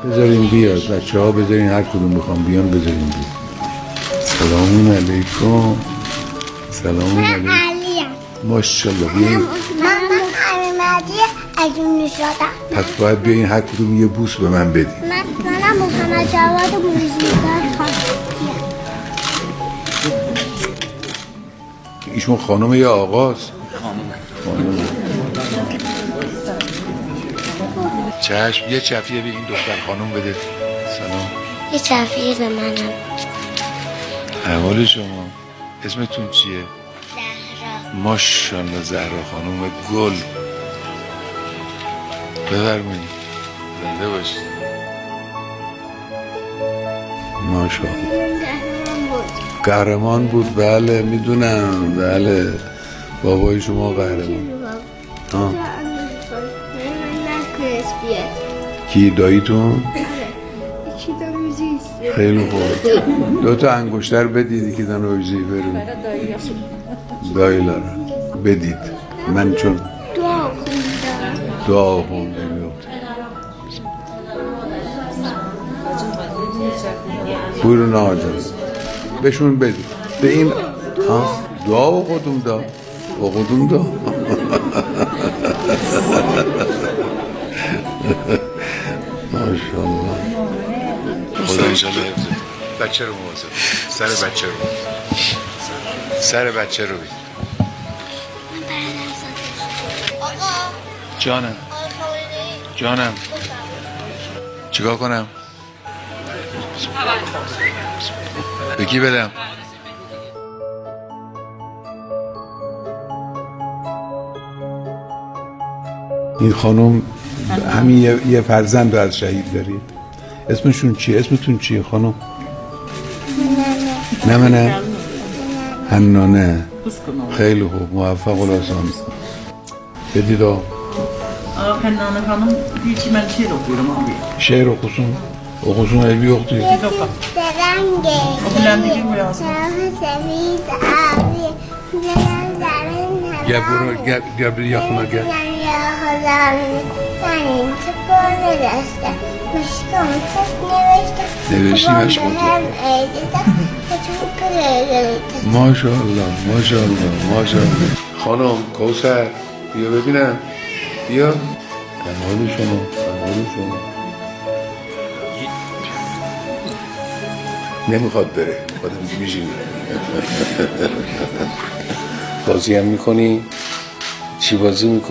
بذاریم بیاد بچه ها، بذارین هر کدوم بخوام بیان بذاریم بیاد. سلام علیکم. سلام علیکم. ماشاءالله. بیاین. من محمدی عجونی شدم. پس باید بیاین هر کدوم یه بوس به من بدین. منم محمد جواد موزیدار خانم. ایشون خانم یا آقاست؟ خانم. چشم. یه چفیه به این دختر خانم بده. سلام. یه چفیه به منم. احوال شما؟ اسمتون چیه؟ زهرا. ماشاءالله زهرا خانم گل. بفرمایید. زنده باشید. ماشاءالله. قهرمان بود. بله میدونم. بله بابای شما قهرمان. ها. کی داییتون؟ خیلی خوب. 2 انگشتر بدید که دن روزی برون. دایی لارن بدید. من چون دعا خوندم. بورو ناجا بهشون بدید. به این دعا و خودم دا و خودم دا. ماشاءالله. خدا انشالله حفظه. بچه رو مواظب. سر بچه رو بید. جانم چیکار کنم؟ به کی بدم؟ این خانم همین یه فرزند رو از شهید دارید. اسمشون چیه؟ اسمتون چیه خانم؟ نه حنانه. خیلی خوب. موفق الاسان. بدید حنانه خانم هیچی من شعر okuyorum abi. Şehir okusun. Okusun evi yok diyor. Okulandırayım biraz. Gel buraya, gel bir yakına gel. Nefes maşallah. خانم کوثر بیا ببینم. بیا. کمال شما. نمیخواد بره. خودم میشینی. بازی هم میکنی؟ چی بازی میکنی؟